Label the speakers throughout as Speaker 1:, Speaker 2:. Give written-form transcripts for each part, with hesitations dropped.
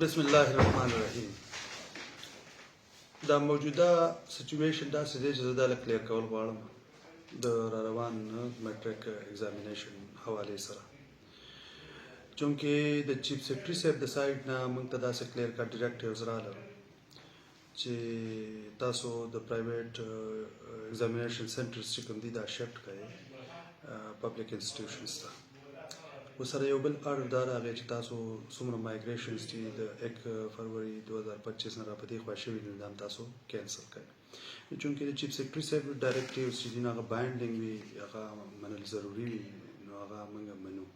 Speaker 1: بسم الله الرحمن الرحیم. دا موجوده سچویشن داسې دی چې زه دا کلیر کول غواړم د را روان میټریک ایگزامینیشن حوالې سره، چونکې د چیف سیکرټري صاحب د سایډ نه موږ ته داسې کلیر کټ ډایرکټیوز راغله چې تاسو د پرایویټ ایگزامینیشن سنټرز چې کوم دي دا شفټ کړئ پبلک انسټیټیوشنز ته. وسره یو بل اړ دا راغی چې تاسو څومره مایګریشنز چې د 1 فروری 2025 نه را په دې خوا شوي دي دا تاسو کینسل کړئ، چونکې د چیف سیکرټري صاحب ډایرکټیوز چې دي هغه بایندینګ وي، هغه منل ضروري وي، نو هغه موږ منو.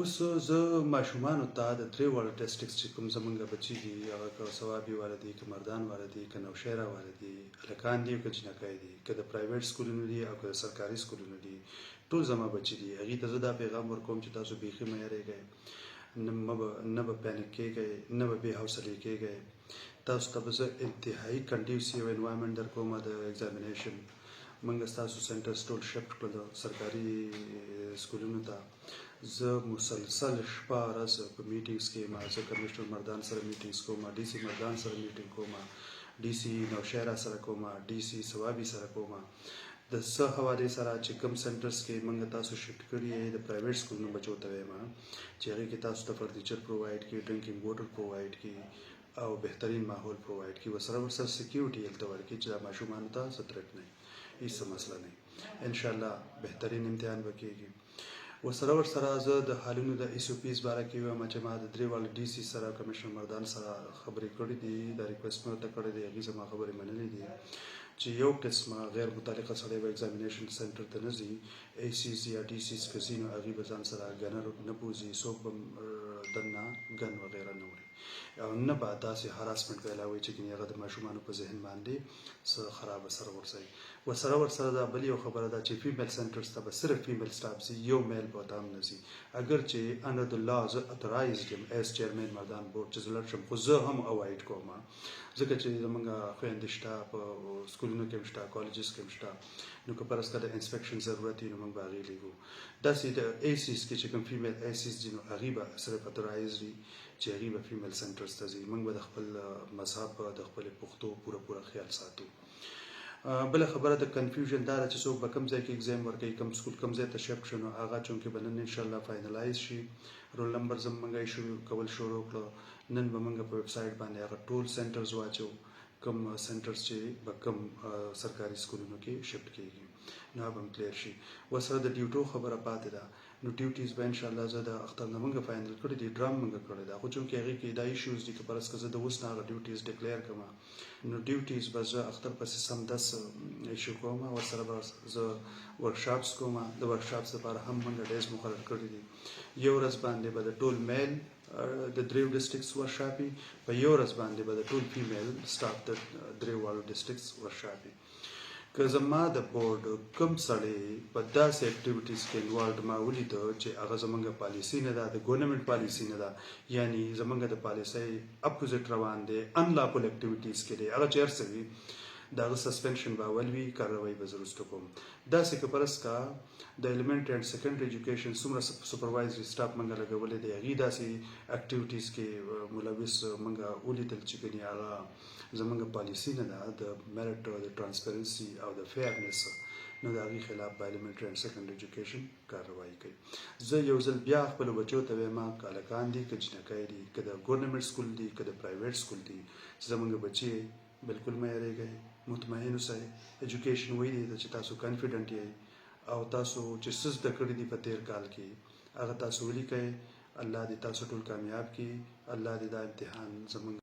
Speaker 1: اوس زه ماشومانو ته د درې واړه ډسټرکټس چې کوم زموږ بچي دي، هغه که ثوابي والا دي، که مردان والا دي، که نوشهره والا دي، هلکان دي که جنکۍ دي، که د پرایویټ سکولونو دي او که د سرکاري سکولونو دي، ټول زما بچي دي. هغې ته زه دا پیغام ورکوم چې تاسو بیخي مه یېرېږئ، نه به پینک کېږئ، نه به بې حوصلې کېږئ. تاسو ته به زه انتهایي کنډیوسیو انوایرمنټ در کوم د ایگزامینیشن. موږ ستاسو سنټرز ټول شفټ کړل سرکاري سکولونو ته. زه مسلسل شپه ورځ په میټینګز کې یم. زه کمشنر مردان سره میټینګز کوم، ډي سي مردان سره میټینګ کوم، ډي سي نوشهره سره کوم، ډي سي ثوابي سره کوم. د څه حوالې سره چې کوم سنټرز کې موږ تاسو شفټ کړي یې د پرایویټ سکولونو بچو ته وایم چې هغې کې تاسو ته فرنیچر پرووایډ کړي، ډرنکینګ واټر پرووایډ کړي او بهترین ماحول پرووایډ کړي. ورسره سکیورټي هلته ورکړي چې دا ماشومانو ته څه تھرټ نه وي، هېڅ مسله نه وي. انشاءالله بهترین امتحان به کېږي. ورسره زه د حالونو د ایس او پیز باره کې وایم چې ما د درې واړه ډي سي سره کمشنر مردان سره خبرې کړې دي، دا ریکویسټ مې ورته کړی دی، هغې زما خبرې منلې دي چې یو قسمه غیر متعلقه سړی به ایگزامینیشن سنټر ته نه ځي، ای سیز یا ډي سیز که ځي نو هغې به ځان سره ګنر نه بوځي، څوک به دننه ګن وغیره نه وړي، او نه به داسې هراسمنټ پیلاوي چې ګنې هغه د ماشومانو په ذهن باندې څه خراب اثر ورسوي. ورسره دا بل یو خبره ده چې فیمیل سنټرز ته به صرف فیمیل سټاف ځي، یو میل به ورته هم نه ځي. اگر چې انډر د لا زه اترایزډ یم ایز چیرمین مردان بورډ چې زه لاړ شم، خو زه هم اوایډ کوم ځکه چې زموږ خویندې شته، په سکولونو کې هم شته، کالجز کې هم شته، نو که فرض کړه د انسپیکشن ضرورت وي نو موږ به هغې لیږو. داسې د ای سیز کې چې کوم فیمیل ای سیز دي نو هغې به صرف اترایزډ وي چې هغې به فیمیل سنټرز ته ځي. موږ به د خپل مذهب د خپلې پښتو پوره خیال ساتو. بله خبره د کنفیوژن دا ده چې څوک به کوم ځای کې ایگزام ورکوي، کوم سکول کوم ځای ته شفټ شو، نو هغه چونکې به نن انشاءالله فاینلایز شي، رول نمبر زموږ ایشو کول شروع کړو، نن به موږ په ویب سایټ باندې هغه ټول سنټرز واچو کوم سنټرز چې به کوم سرکاري سکولونو کې شفټ کېږي، نو هغه به هم کلیر شي. ورسره د ډیوټو خبره پاتې ده، نو ډیوټیز به انشاءالله زه د اختر نه موږ فاینل کړی دي، ډرام موږ کړی ده، خو چونکې هغې کې دا ایشوز دي که فرض کړه زه د اوس نه هغه ډیوټیز ډکلیر کړم نو ډیوټیز به زه اختر پسې سمدس ایشو کوم. ورسره به زه ورکشاپس کوم. د ورکشاپس لپاره هم موږ ډیز مقرر کړي دي. یو ورځ باندې به د ټول میل د دریو ډسټرکټس ورکشاپي، په یو ورځ باندې به د ټول فیمیل سټاف د درې واړو ډسټرکټس ورکشاپي. که زما د بورډ کوم سړی په داسې اکټیویټیز کې انوالډ ما ولیده چې هغه زموږ پالیسي نه ده، د ګورنمنټ پالیسي نه ده، یعنی زموږ د پالیسۍ اپوزیټ روان دی، انلاپل اکټیویټیز کې دی، هغه چې هر څه وي د هغه سسپینشن به اول وي، کاروایي به زه وروسته کوم. داسې که فرض کا د ایلیمنټري اینډ سیکنډري ایجوکیشن څومره سپروایزري سټاف موږ لګولی دی، هغې داسې اکټیویټیز کې ملوث موږ ولیدل چې ګنې هغه زموږ پالیسي نه ده د میرټ او د ټرانسپیرنسي او د فیرنس، نو د هغې خلاف به ایلیمنټري اینډ سیکنډري ایجوکیشن کاروایي کوي. زه یو ځل بیا خپلو بچو ته وایم که هلکان دي که جنکۍ دي، که د ګورنمنټ سکول دي که د پرایویټ سکول دي، چې زموږ بچي بلکل مه یېرېږئ، مطمئن اوسئ. ایجوکیشن ویلي ده چې تاسو کانفیډنټ یئ او تاسو چې څه زده کړي دي په تېر کال کې هغه تاسو ولیکئ. الله دې تاسو ټول کامیاب کړي. الله دې دا امتحان زموږ